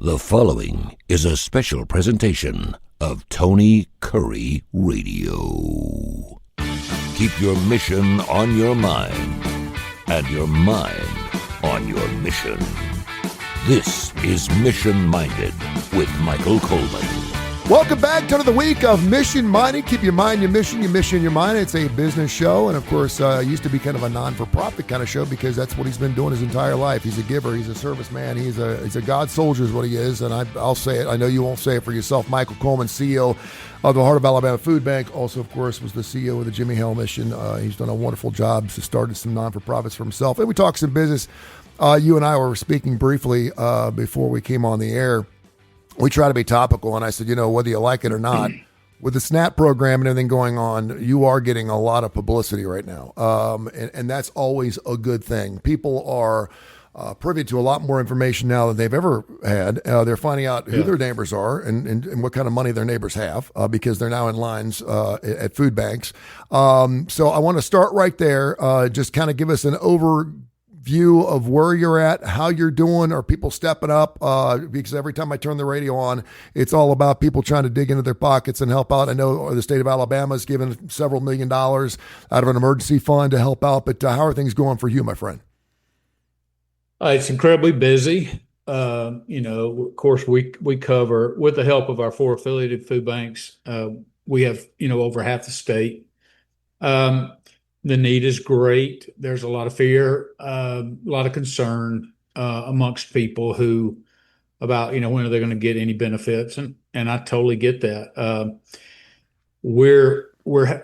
The following is a special presentation of Tony Kurre Radio. Keep your mission on your mind and your mind on your mission. This is Mission Minded with Michael Coleman. Welcome back to another week of Mission Minded. Keep your mind, your mission your mind. It's a business show, and of course, used to be kind of a non-for-profit kind of show because that's what he's been doing his entire life. He's a giver. He's a serviceman. He's a God soldier is what he is, and I'll say it. I know you won't say it for yourself. Michael Coleman, CEO of the Heart of Alabama Food Bank, also, of course, was the CEO of the Jimmy Hale Mission. He's done a wonderful job. He started some non-for-profits for himself, and we talked some business. You and I were speaking briefly before we came on the air. We try to be topical, and I said, whether you like it or not, with the SNAP program and everything going on, you are getting a lot of publicity right now, and that's always a good thing. People are privy to a lot more information now than they've ever had. They're finding out who their neighbors are and what kind of money their neighbors have because they're now in lines at food banks. So I want to start right there, just kind of give us an overview of where you're at, how you're doing. Are people stepping up? Because every time I turn the radio on, it's all about people trying to dig into their pockets and help out. I know the state of Alabama has given several $1 million out of an emergency fund to help out, but how are things going for you, my friend? It's incredibly busy. Of course, we cover, with the help of our 4 affiliated food banks, we have, over half the state. The need is great. There's a lot of fear, a lot of concern amongst people about, when are they going to get any benefits? And I totally get that. We're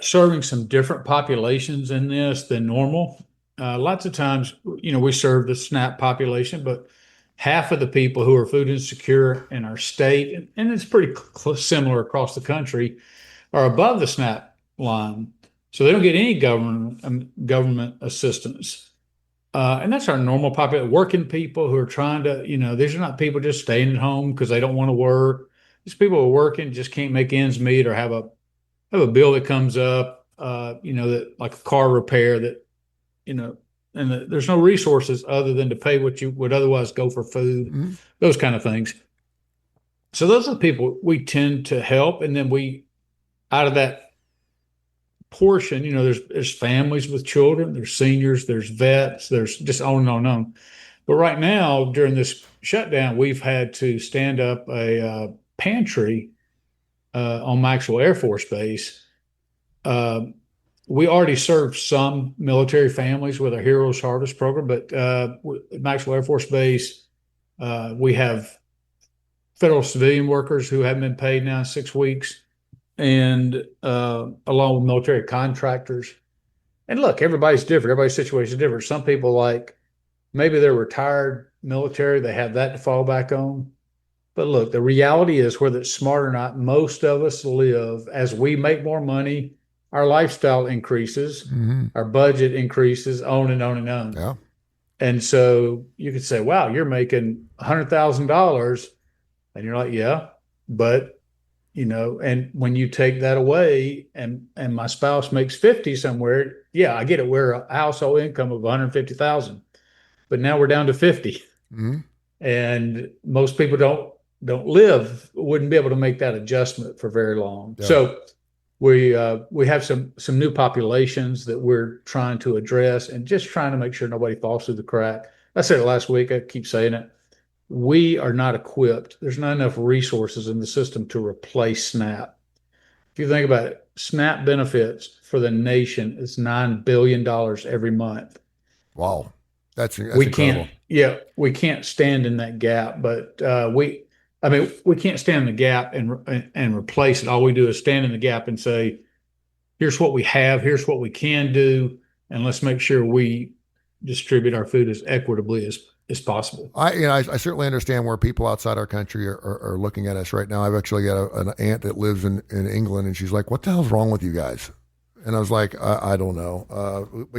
serving some different populations in this than normal. Lots of times, we serve the SNAP population, but half of the people who are food insecure in our state, and it's pretty similar across the country, are above the SNAP line. So they don't get any government assistance. And that's our normal population, working people who are trying to, these are not people just staying at home because they don't want to work. These people who are working, just can't make ends meet or have a bill that comes up, that like a car repair that, there's no resources other than to pay what you would otherwise go for food, those kind of things. So those are the people we tend to help. And then out of that portion, there's families with children, there's seniors, there's vets, there's just on and on and on. But right now, during this shutdown, we've had to stand up a pantry on Maxwell Air Force Base. We already serve some military families with our Heroes Harvest program, but at Maxwell Air Force Base, we have federal civilian workers who haven't been paid now in 6 weeks. And along with military contractors. And look, everybody's different. Everybody's situation is different. Some people maybe they're retired military. They have that to fall back on. But look, the reality is, whether it's smart or not, most of us live as we make more money. Our lifestyle increases, our budget increases, on and on and on. Yeah. And so you could say, wow, you're making $100,000. And you're like, yeah, but and when you take that away and my spouse makes 50 somewhere, yeah, I get it. We're a household income of 150,000, but now we're down to 50. And most people wouldn't be able to make that adjustment for very long. Yeah. So we have some new populations that we're trying to address and just trying to make sure nobody falls through the crack. I said it last week. I keep saying it. We are not equipped. There's not enough resources in the system to replace SNAP. If you think about it, SNAP benefits for the nation is $9 billion every month. Wow. That's incredible. We can't stand in that gap, but we can't stand in the gap and replace it. All we do is stand in the gap and say, here's what we have, here's what we can do, and let's make sure we distribute our food as equitably as possible. I certainly understand where people outside our country are looking at us right now. I've actually got an aunt that lives in England, and she's like, what the hell's wrong with you guys? And I was like, I don't know.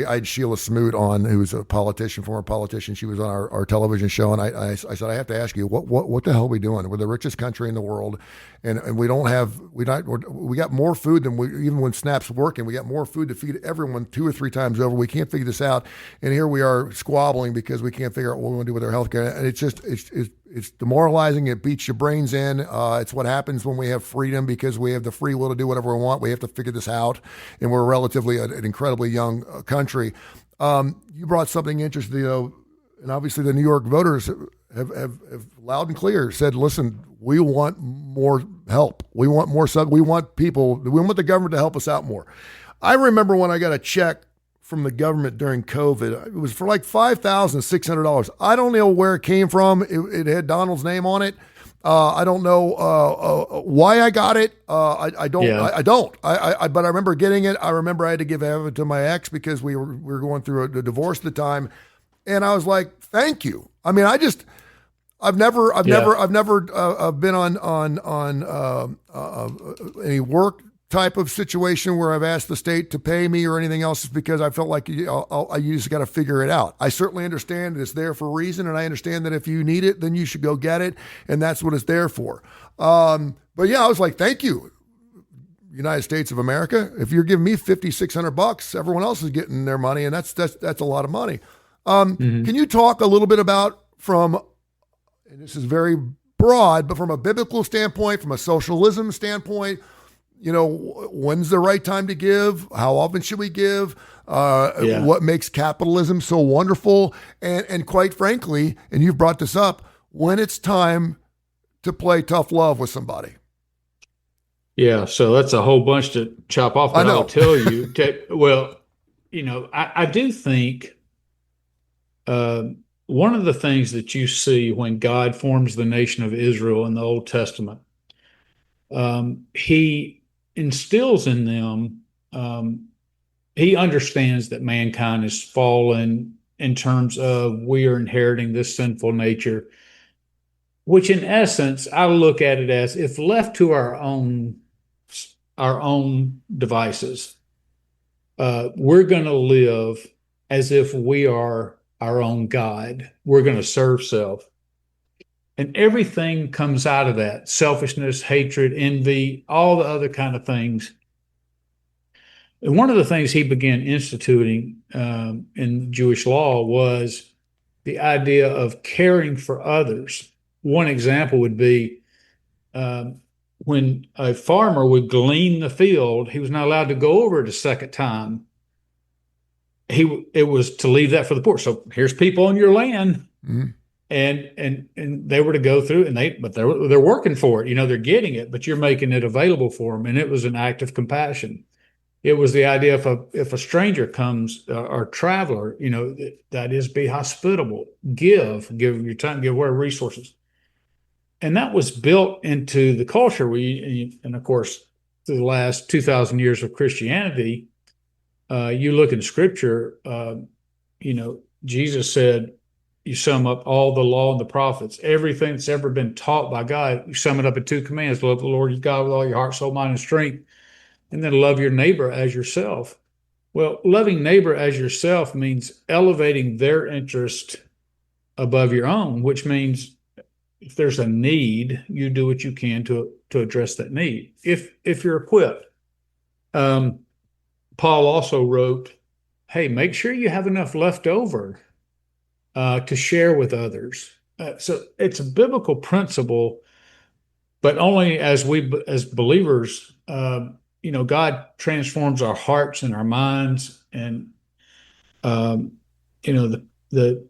I had Sheila Smoot on, who's a former politician. She was on our television show, and I said, I have to ask you, what the hell are we doing? We're the richest country in the world, and we got more food than even when SNAP's working. We got more food to feed everyone 2 or 3 times over. We can't figure this out, and here we are squabbling because we can't figure out what we want to do with our health care. And it's it's demoralizing. It beats your brains in. It's what happens when we have freedom, because we have the free will to do whatever we want. We have to figure this out, and we're relatively an incredibly young country. You brought something interesting, and obviously the New York voters have loud and clear said, listen, we want more help. We want more we want the government to help us out more. I remember when I got a check from the government during COVID, it was for like $5,600. I don't know where it came from. It had Donald's name on it. I don't know why I got it. I don't. I don't. But I remember getting it. I remember I had to give it to my ex because we were going through a divorce at the time, and I was like, "Thank you." I mean, I've never been on any work type of situation where I've asked the state to pay me or anything else, because I felt like you just got to figure it out. I certainly understand it's there for a reason, and I understand that if you need it, then you should go get it, and that's what it's there for. But yeah, I was like, thank you, United States of America. If you're giving me $5,600, everyone else is getting their money, and that's a lot of money. Can you talk a little bit about, and this is very broad, but from a biblical standpoint, from a socialism standpoint, when's the right time to give? How often should we give? What makes capitalism so wonderful? And quite frankly, and you've brought this up, when it's time to play tough love with somebody. Yeah, so that's a whole bunch to chop off, but I'll tell you. I do think one of the things that you see when God forms the nation of Israel in the Old Testament, he instills in them, he understands that mankind is fallen in terms of we are inheriting this sinful nature, which in essence, I look at it as, if left to our own devices, we're going to live as if we are our own God. We're going to serve self. And everything comes out of that: selfishness, hatred, envy, all the other kind of things. And one of the things he began instituting in Jewish law was the idea of caring for others. One example would be when a farmer would glean the field, he was not allowed to go over it a second time. It was to leave that for the poor. So here's people on your land. Mm-hmm. And they were to go through, but they're working for it. They're getting it, but you're making it available for them. And it was an act of compassion. It was the idea if a stranger comes or traveler, that is, be hospitable, give your time, give away resources. And that was built into the culture. And of course, through the last 2,000 years of Christianity, you look in Scripture, Jesus said, you sum up all the law and the prophets, everything that's ever been taught by God, you sum it up in 2 commands: love the Lord your God with all your heart, soul, mind, and strength, and then love your neighbor as yourself. Well, loving neighbor as yourself means elevating their interest above your own, which means if there's a need, you do what you can to address that need, if you're equipped. Paul also wrote, hey, make sure you have enough left over to share with others. So it's a biblical principle, but only as believers, God transforms our hearts and our minds. And, the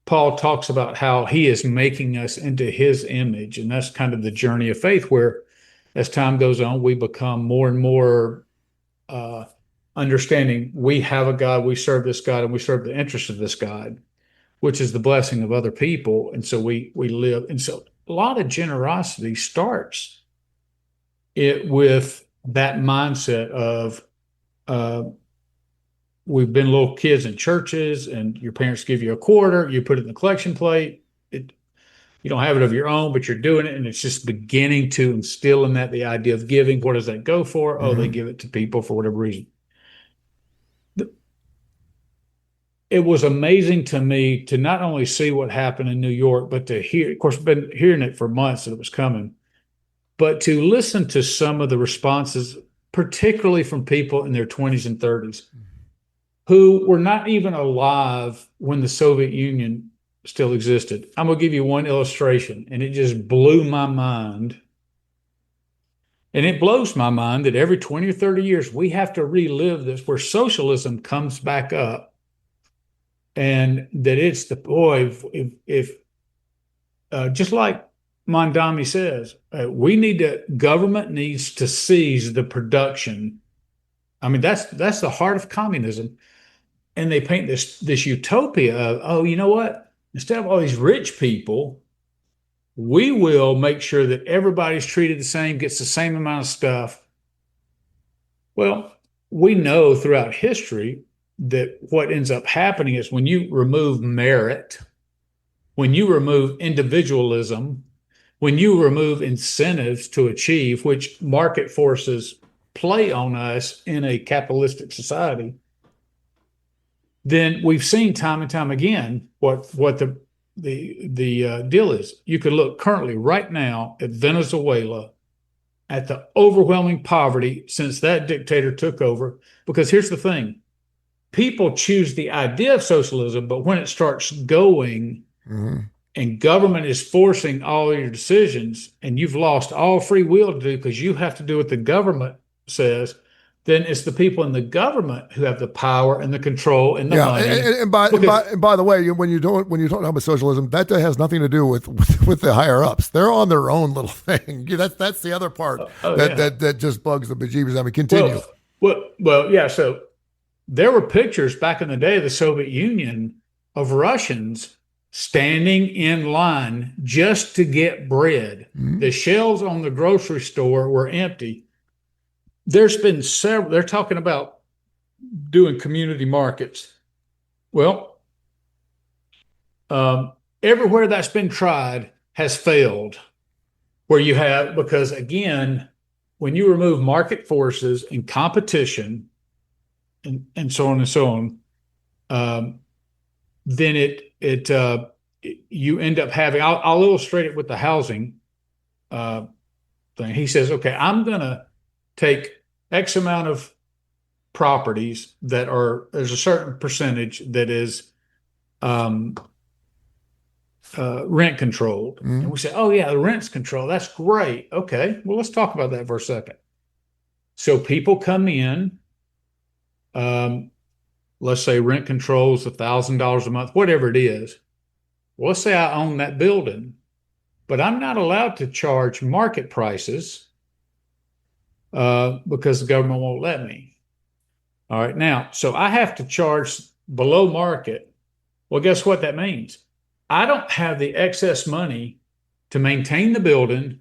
Paul talks about how he is making us into his image. And that's kind of the journey of faith, where as time goes on, we become more and more understanding we have a God, we serve this God, and we serve the interest of this God, which is the blessing of other people. And so we live. And so a lot of generosity starts with that mindset of we've been little kids in churches, and your parents give you a quarter, you put it in the collection plate. You don't have it of your own, but you're doing it. And it's just beginning to instill in that the idea of giving. What does that go for? Oh, they give it to people for whatever reason. It was amazing to me to not only see what happened in New York, but to hear, of course, I've been hearing it for months that it was coming, but to listen to some of the responses, particularly from people in their 20s and 30s, who were not even alive when the Soviet Union still existed. I'm going to give you one illustration, and it just blew my mind. And it blows my mind that every 20 or 30 years, we have to relive this, where socialism comes back up. And that it's the boy, if just like Mondami says, government needs to seize the production. I mean, that's the heart of communism. And they paint this utopia of, oh, you know what? Instead of all these rich people, we will make sure that everybody's treated the same, gets the same amount of stuff. Well, we know throughout history that what ends up happening is when you remove merit, when you remove individualism, when you remove incentives to achieve, which market forces play on us in a capitalistic society, then we've seen time and time again what the deal is. You could look currently right now at Venezuela, at the overwhelming poverty since that dictator took over. Because here's the thing, people choose the idea of socialism, but when it starts going and government is forcing all your decisions and you've lost all free will to do because you have to do what the government says, then it's the people in the government who have the power and the control and the money. And by the way, when you talk about socialism, that has nothing to do with the higher ups. They're on their own little thing. That's the other part that just bugs the bejeebers. I mean, continue. Well, yeah. So there were pictures back in the day of the Soviet Union of Russians standing in line just to get bread. The shelves on the grocery store were empty. There's been several, they're talking about doing community markets. Well, everywhere that's been tried has failed, where you have, because again, when you remove market forces and competition and so on and so on, then you end up having, I'll illustrate it with the housing thing. He says, okay, I'm going to take X amount of properties there's a certain percentage that is rent controlled. And we say, oh yeah, the rent's controlled. That's great. Okay, well, let's talk about that for a second. So people come in, let's say rent controls $1,000 a month, whatever it is. Well, let's say I own that building, but I'm not allowed to charge market prices because the government won't let me. All right, now, so I have to charge below market. Well, guess what that means? I don't have the excess money to maintain the building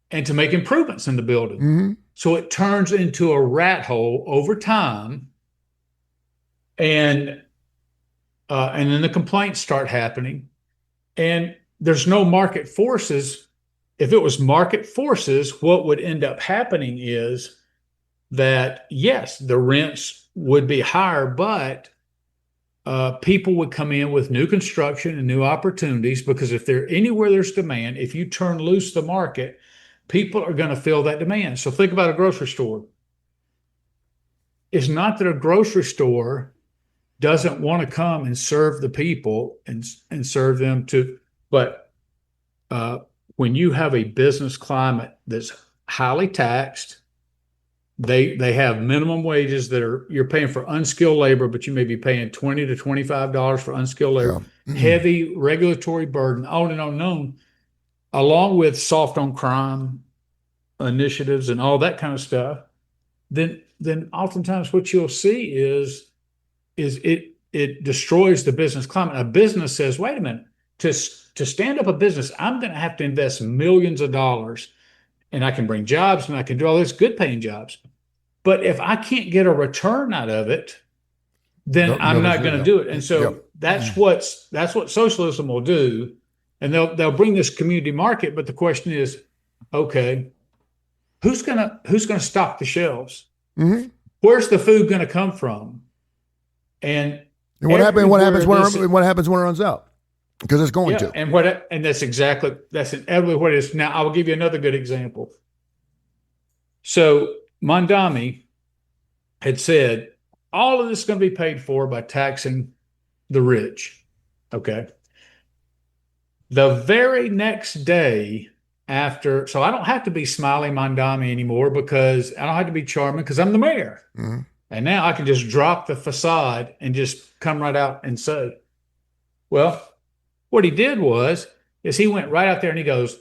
and to make improvements in the building. So it turns into a rat hole over time. And then the complaints start happening. And there's no market forces. If it was market forces, what would end up happening is that, yes, the rents would be higher, but people would come in with new construction and new opportunities, because if anywhere there's demand, if you turn loose the market, people are going to fill that demand. So think about a grocery store. It's not that a grocery store doesn't want to come and serve the people and serve them to, but when you have a business climate that's highly taxed, they have minimum wages you're paying for unskilled labor, but you may be paying $20 to $25 for unskilled labor, heavy regulatory burden, on and on and on, along with soft on crime initiatives and all that kind of stuff. Then oftentimes what you'll see is it destroys the business climate. A business says, wait a minute, to stand up a business, I'm going to have to invest millions of dollars, and I can bring jobs and I can do all these good paying jobs. But if I can't get a return out of it, then I'm not going to do it. And so that's what socialism will do. And they'll bring this community market. But the question is, okay, who's gonna stock the shelves? Where's the food going to come from? And what happens when it runs out? Because it's going to. And that's inevitably what it is. Now, I will give you another good example. So Mondami had said, all of this is going to be paid for by taxing the rich. Okay. The very next day after, so I don't have to be Smiley Mondami anymore because I don't have to be charming because I'm the mayor. Mm-hmm. And now I can just drop the facade and just come right out and say, well, what he did is he went right out there and he goes,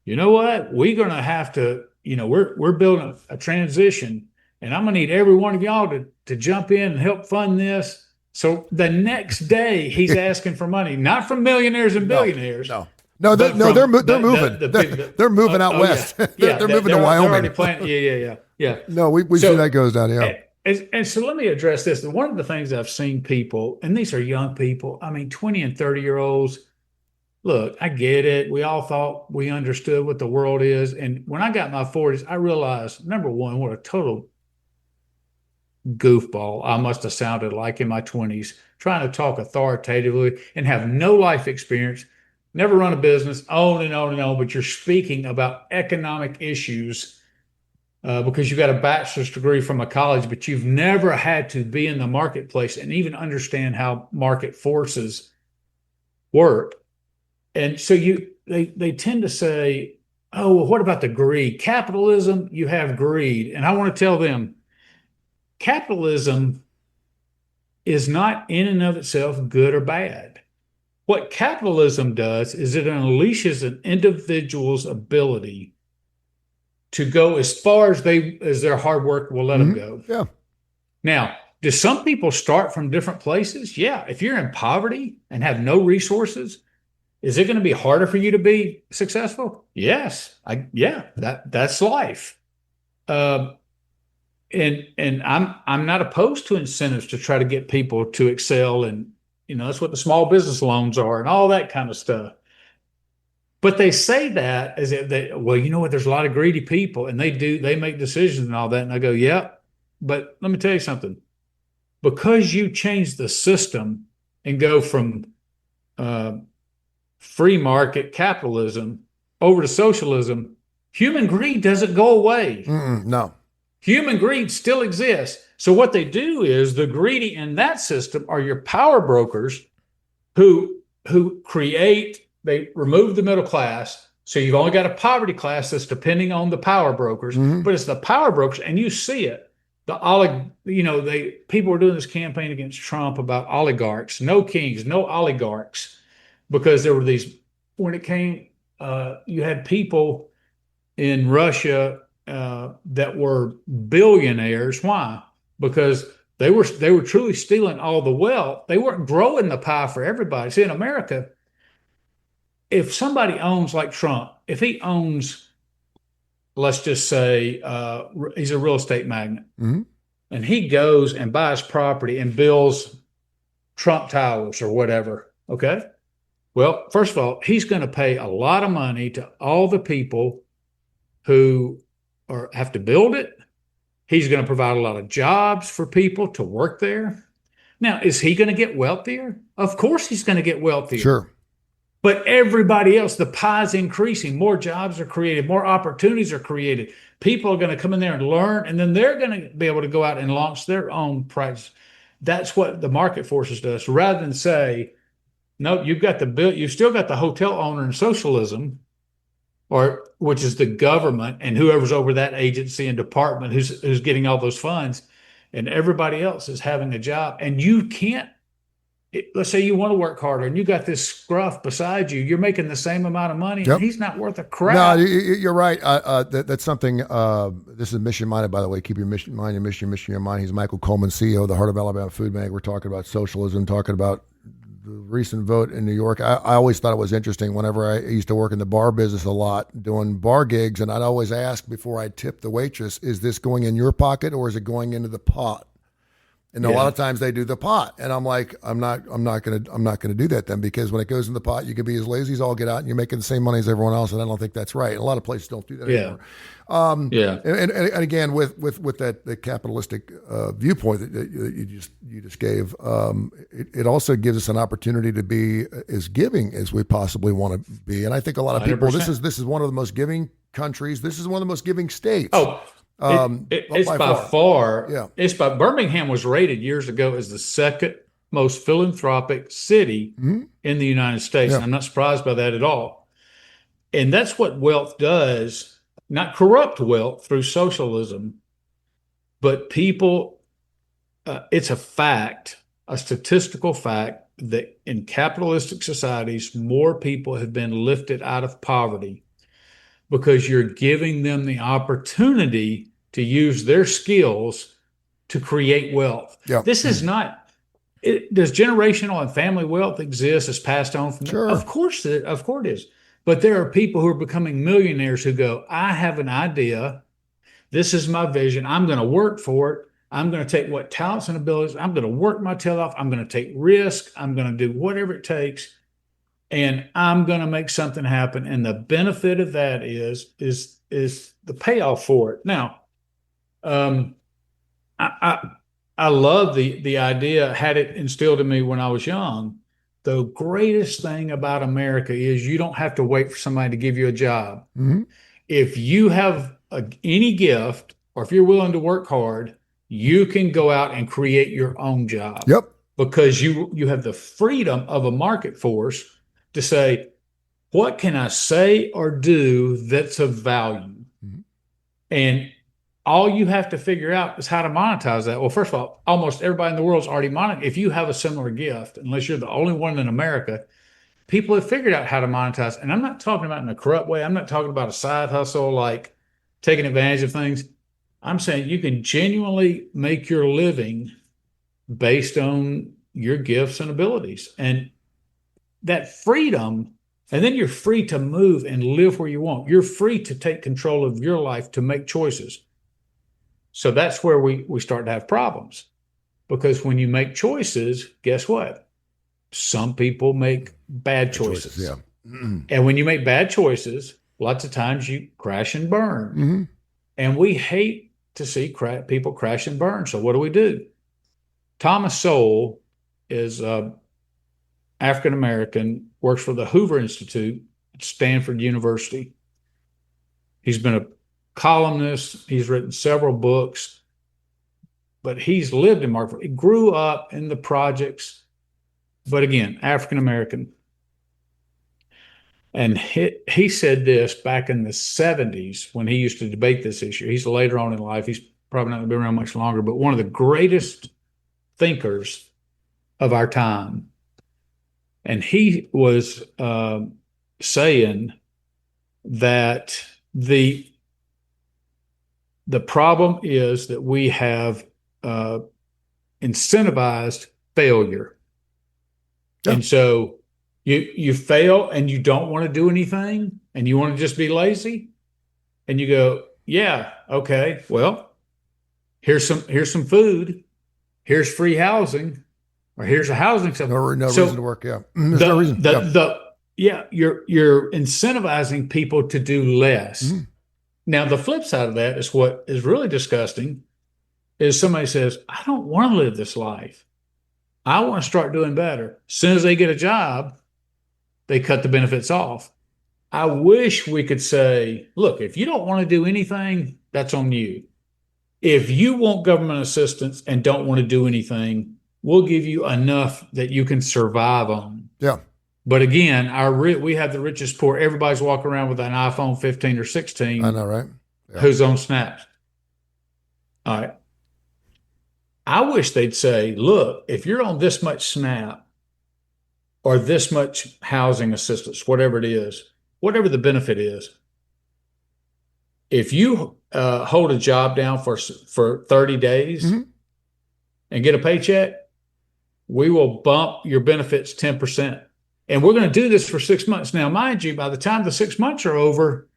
you know what? We're going to have to, we're building a transition and I'm going to need every one of y'all to jump in and help fund this. So the next day he's asking for money, not from millionaires and billionaires. No, they're moving. They're moving out west. Yeah, they're moving to Wyoming. They're already planning. Yeah. No, we see that goes down. Yeah. And so let me address this. One of the things I've seen people, and these are young people, 20 and 30-year-olds. Look, I get it. We all thought we understood what the world is. And when I got in my 40s, I realized, number one, what a total goofball I must have sounded like in my 20s, trying to talk authoritatively and have no life experience, never run a business, on and on and on, but you're speaking about economic issues because you got a bachelor's degree from a college, but you've never had to be in the marketplace and even understand how market forces work. And so they tend to say, oh, well, what about the greed? Capitalism, you have greed. And I want to tell them, capitalism is not in and of itself good or bad. What capitalism does is it unleashes an individual's ability to go as far as their hard work will let them go. Yeah. Now, do some people start from different places? Yeah. If you're in poverty and have no resources, is it going to be harder for you to be successful? Yes. That's life. And I'm not opposed to incentives to try to get people to excel, and that's what the small business loans are and all that kind of stuff. But they say that as if there's a lot of greedy people and they make decisions and all that. And I go, yeah, but let me tell you something. Because you change the system and go from free market capitalism over to socialism, human greed doesn't go away. No. Human greed still exists. So what they do is the greedy in that system are your power brokers who they remove the middle class. So you've only got a poverty class that's depending on the power brokers, but it's the power brokers, and you see it. People were doing this campaign against Trump about oligarchs, no kings, no oligarchs, because there were when it came, you had people in Russia that were billionaires. Why? Because they were truly stealing all the wealth. They weren't growing the pie for everybody. See, in America, if somebody owns, like Trump, if he owns, let's just say he's a real estate magnate, and he goes and buys property and builds Trump Towers or whatever, okay? Well, first of all, he's going to pay a lot of money to all the people who have to build it. He's going to provide a lot of jobs for people to work there. Now, is he going to get wealthier? Of course he's going to get wealthier. Sure. But everybody else, the pie's increasing. More jobs are created. More opportunities are created. People are going to come in there and learn, and then they're going to be able to go out and launch their own practice. That's what the market forces does. Rather than say, no, you've still got the hotel owner in socialism, which is the government and whoever's over that agency and department who's getting all those funds, and everybody else is having a job. And you can't, let's say you want to work harder and you got this scruff beside you, you're making the same amount of money, and he's not worth a crap. No, you're right. That's something, this is Mission Minded, by the way. Keep your mission in mind, your mission in your mind. He's Michael Coleman, CEO of the Heart of Alabama Food Bank. We're talking about socialism, talking about the recent vote in New York. I always thought it was interesting whenever I used to work in the bar business a lot, doing bar gigs, and I'd always ask before I tip the waitress, is this going in your pocket or is it going into the pot? And a lot of times they do the pot, and I'm like, I'm not gonna do that then, because when it goes in the pot, you can be as lazy as all get out, and you're making the same money as everyone else, and I don't think that's right. And a lot of places don't do that anymore. And again, with that the capitalistic viewpoint that you just gave, it also gives us an opportunity to be as giving as we possibly want to be. And I think a lot of people, 100%. this is one of the most giving countries. This is one of the most giving states. It's by far. Birmingham was rated years ago as the second most philanthropic city in the United States. Yeah. And I'm not surprised by that at all. And that's what wealth does, not corrupt wealth through socialism, but people, it's a fact, a statistical fact that in capitalistic societies, more people have been lifted out of poverty because you're giving them the opportunity to use their skills to create wealth. Yeah. This is not, does generational and family wealth exist as passed on from Sure. Of course it is. But there are people who are becoming millionaires who go, I have an idea. This is my vision. I'm going to work for it. I'm going to take what talents and abilities. I'm going to work my tail off. I'm going to take risk. I'm going to do whatever it takes. And I'm going to make something happen. And the benefit of that is the payoff for it. Now, I love the idea, had it instilled in me when I was young. The greatest thing about America is you don't have to wait for somebody to give you a job. If you have any gift, or if you're willing to work hard, you can go out and create your own job. Yep. Because you have the freedom of a market force to say, what can I say or do that's of value? And all you have to figure out is how to monetize that. Well, first of all, almost everybody in the world's already monetized. If you have a similar gift, unless you're the only one in America, people have figured out how to monetize. And I'm not talking about in a corrupt way. I'm not talking about a side hustle, like taking advantage of things. I'm saying you can genuinely make your living based on your gifts and abilities. And that freedom, and then you're free to move and live where you want. You're free to take control of your life, to make choices. So that's where we start to have problems. Because when you make choices, guess what? Some people make bad choices. Yeah. And when you make bad choices, lots of times you crash and burn. And we hate to see people crash and burn. So what do? Thomas Sowell is African-American, works for the Hoover Institute at Stanford University. He's been a columnist. He's written several books, but he's lived in Markville. He grew up in the projects, but again, African-American. And he said this back in the 70s when he used to debate this issue. He's later on in life. He's probably not going to be around much longer, but one of the greatest thinkers of our time. And he was saying that the problem is that we have incentivized failure. Yeah. And so you fail and you don't want to do anything and you want to just be lazy, and you go, yeah, okay, well, here's some food, here's free housing, or here's a housing something. No reason to work. Yeah. There's no reason. You're incentivizing people to do less. Now, the flip side of that is what is really disgusting is somebody says, I don't want to live this life. I want to start doing better. As soon as they get a job, they cut the benefits off. I wish we could say, look, if you don't want to do anything, that's on you. If you want government assistance and don't want to do anything, we'll give you enough that you can survive on. Yeah. But again, we have the richest poor. Everybody's walking around with an iPhone 15 or 16. I know, right? Yeah. Who's on Snaps. All right. I wish they'd say, look, if you're on this much SNAP or this much housing assistance, whatever it is, whatever the benefit is, if you hold a job down for 30 days and get a paycheck, we will bump your benefits 10%. And we're going to do this for 6 months. Now, mind you, by the time the 6 months are over,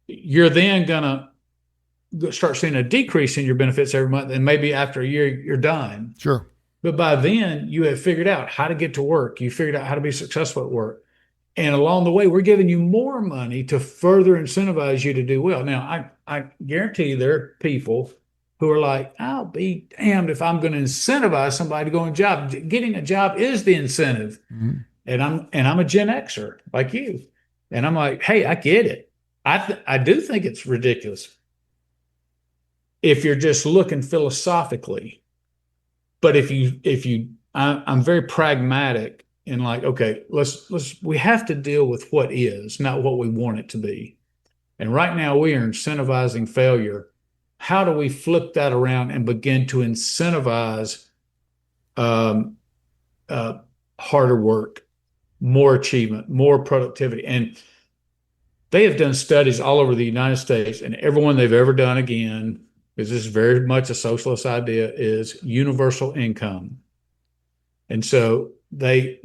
you're then going to start seeing a decrease in your benefits every month. And maybe after a year, you're done. Sure. But by then, you have figured out how to get to work. You figured out how to be successful at work. And along the way, we're giving you more money to further incentivize you to do well. Now, I guarantee you there are people who are like, I'll be damned if I'm going to incentivize somebody to go on a job. Getting a job is the incentive. And I'm a Gen Xer like you. And I'm like, hey, I get it. I do think it's ridiculous if you're just looking philosophically. But if you I'm very pragmatic in like, okay, we have to deal with what is, not what we want it to be. And right now we are incentivizing failure. How do we flip that around and begin to incentivize um, uh, harder work, more achievement, more productivity? And they have done studies all over the United States, and everyone they've ever done, again, because this is very much a socialist idea, is universal income. And so they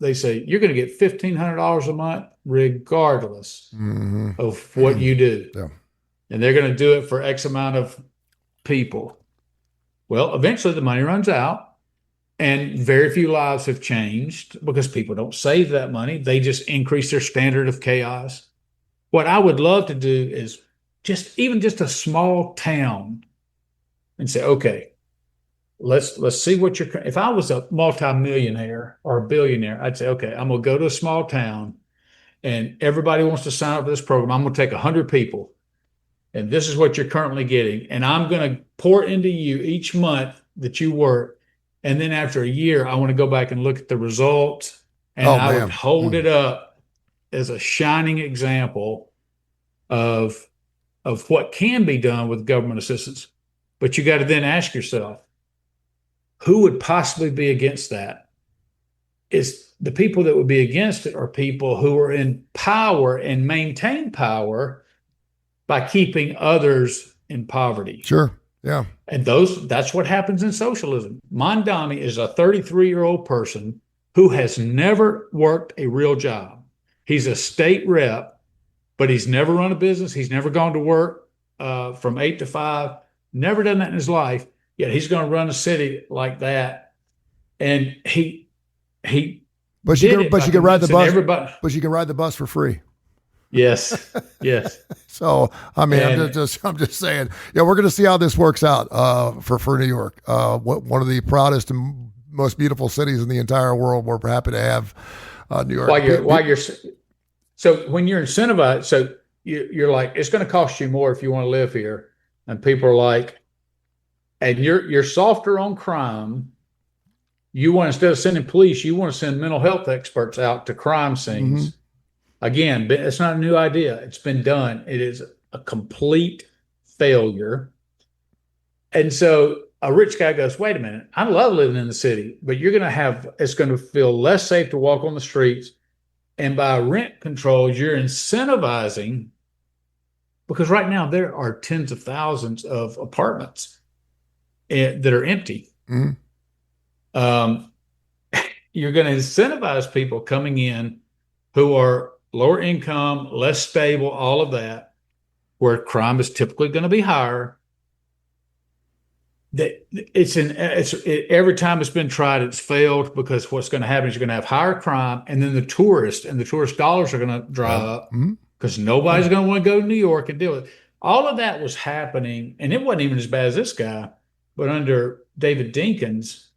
say you're going to get $1,500 a month regardless of what you do. Yeah. And they're going to do it for X amount of people. Well, eventually the money runs out, and very few lives have changed because people don't save that money. They just increase their standard of chaos. What I would love to do is just a small town and say, okay, let's see what you're. If I was a multimillionaire or a billionaire, I'd say, okay, I'm gonna go to a small town, and everybody wants to sign up for this program. I'm gonna take 100 people, and this is what you're currently getting, and I'm gonna pour into you each month that you work, and then after a year, I want to go back and look at the results, and I would hold it up as a shining example of what can be done with government assistance. But you got to then ask yourself, who would possibly be against that? Is the people that would be against it are people who are in power and maintain power by keeping others in poverty. Sure. Yeah. And that's what happens in socialism. Mondani is a 33-year-old person who has never worked a real job. He's a state rep, but he's never run a business. He's never gone to work from 8 to 5, never done that in his life. Yet he's going to run a city like that, and But you can ride the bus. But you can ride the bus for free. Yes, yes. So I mean, I'm just saying. Yeah, we're going to see how this works out for New York. One of the proudest and most beautiful cities in the entire world. We're happy to have New York. So when you're incentivized, so you're like, it's going to cost you more if you want to live here, and people are like. And you're softer on crime. You want, instead of sending police, you want to send mental health experts out to crime scenes. Mm-hmm. Again, it's not a new idea. It's been done. It is a complete failure. And so a rich guy goes, wait a minute, I love living in the city, but it's going to feel less safe to walk on the streets. And by rent controls, you're incentivizing, because right now there are tens of thousands of apartments that are empty. Mm-hmm. You're going to incentivize people coming in who are lower income, less stable, all of that, where crime is typically going to be higher. Every time it's been tried, it's failed, because what's going to happen is you're going to have higher crime, and then the tourist dollars are going to dry up, because nobody's going to want to go to New York and deal with it. All of that was happening, and it wasn't even as bad as this guy. But under David Dinkins,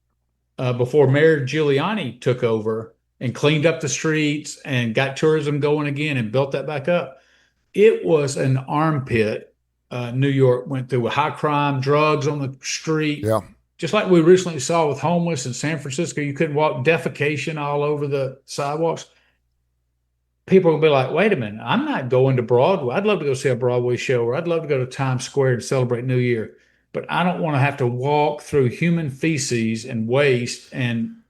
before Mayor Giuliani took over and cleaned up the streets and got tourism going again and built that back up, it was an armpit. New York went through with high crime, drugs on the street. Yeah. Just like we recently saw with homeless in San Francisco, you couldn't walk, defecation all over the sidewalks. People will be like, wait a minute, I'm not going to Broadway. I'd love to go see a Broadway show, or I'd love to go to Times Square and celebrate New Year. But I don't want to have to walk through human feces and waste and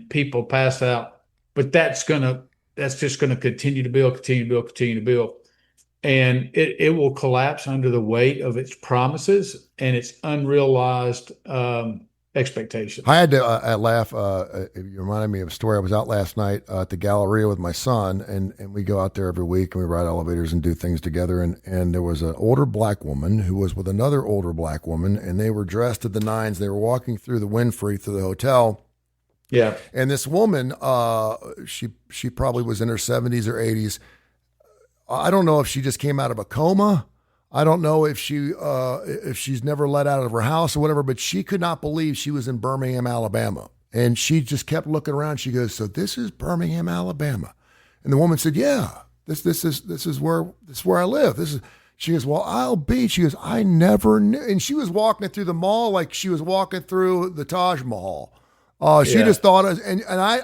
people pass out. But that's just going to continue to build. And it will collapse under the weight of its promises and its unrealized expectations. I had to laugh. You reminded me of a story. I was out last night at the Galleria with my son, and we go out there every week, and we ride elevators and do things together. And there was an older black woman who was with another older black woman, and they were dressed to the nines. They were walking through the Winfrey through the hotel. Yeah. And this woman, she probably was in her 70s or 80s. I don't know if she just came out of a coma. I don't know if she's never let out of her house or whatever, but she could not believe she was in Birmingham, Alabama. And she just kept looking around. She goes, so this is Birmingham, Alabama. And the woman said, yeah, this is where I live. She goes, well, I'll be. She goes, I never knew. And she was walking through the mall like she was walking through the Taj Mahal. She just thought, and I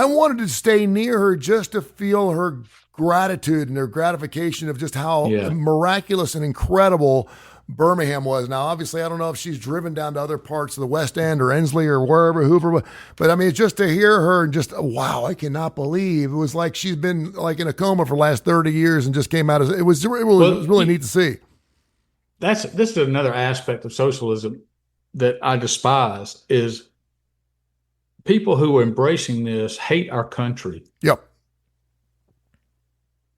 wanted to stay near her just to feel her gratitude and her gratification of just how miraculous and incredible Birmingham was. Now, obviously, I don't know if she's driven down to other parts of the West End or Ensley or wherever, Hoover, but I mean, it's just to hear her and just, wow, I cannot believe. It was like she's been like in a coma for the last 30 years and just came out as, it was really neat to see. This is another aspect of socialism that I despise is people who are embracing this hate our country. Yep.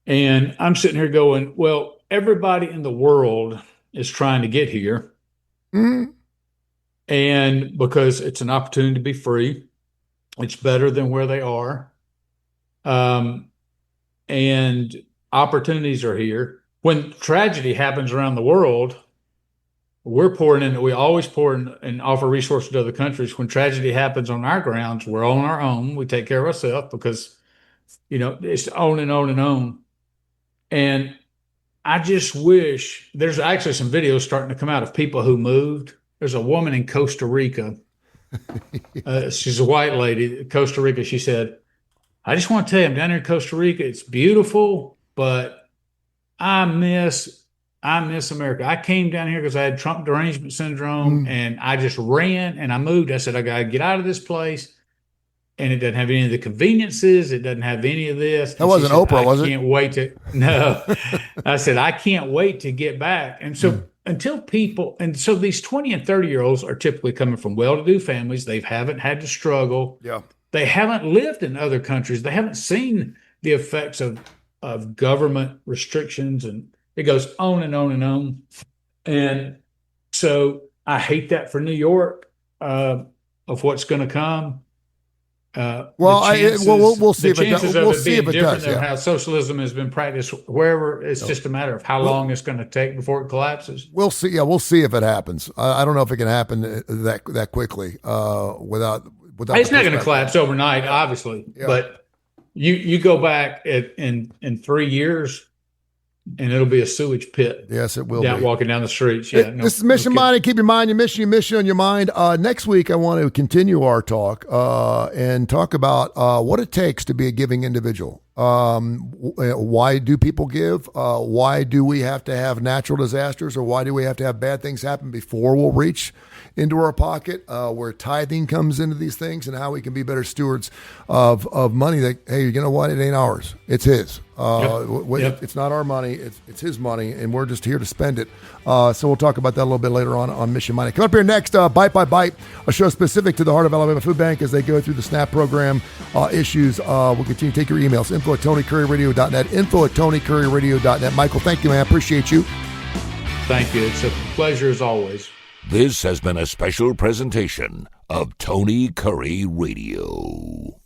And I'm sitting here going, well, everybody in the world is trying to get here. Mm-hmm. And because it's an opportunity to be free, it's better than where they are. And opportunities are here. When tragedy happens around the world, we always pour in and offer resources to other countries. When tragedy happens on our grounds, we're on our own. We take care of ourselves because, it's on and on and on. And I just wish there's actually some videos starting to come out of people who moved. There's a woman in Costa Rica. She's a white lady, Costa Rica. She said, I just want to tell you, I'm down here in Costa Rica. It's beautiful, but I miss America. I came down here because I had Trump derangement syndrome and I just ran and I moved. I said, I got to get out of this place. And it doesn't have any of the conveniences. It doesn't have any of this. That wasn't Oprah, was it? I can't wait to, no. I said, I can't wait to get back. And so so these 20 and 30-year-olds are typically coming from well-to-do families. They haven't had to struggle. Yeah. They haven't lived in other countries. They haven't seen the effects of government restrictions. And it goes on and on and on. And so I hate that for New York of what's going to come. We'll see if it does. We'll see if it does. Than how socialism has been practiced wherever. It's just a matter of how long it's going to take before it collapses. We'll see. Yeah, we'll see if it happens. I don't know if it can happen that quickly without. It's not going to collapse overnight, obviously. Yeah. But you go back in 3 years, and it'll be a sewage pit. Yes, it will. Walking down the streets. Yeah, this is Mission Minded. Keep your mind, your mission on your mind. Next week, I want to continue our talk and talk about what it takes to be a giving individual. Why do people give? Why do we have to have natural disasters, or why do we have to have bad things happen before we'll reach into our pocket? Where tithing comes into these things, and how we can be better stewards of money. That, hey, you know what? It ain't ours. It's his. It's not our money. It's his money, and we're just here to spend it. So we'll talk about that a little bit later on Mission Money. Come up here next, Bite by Bite, a show specific to the Heart of Alabama Food Bank as they go through the SNAP program issues. We'll continue to take your emails. info@TonyCurryRadio.net. info@TonyCurryRadio.net. Michael, thank you, man. Appreciate you. Thank you. It's a pleasure as always. This has been a special presentation of Tony Curry Radio.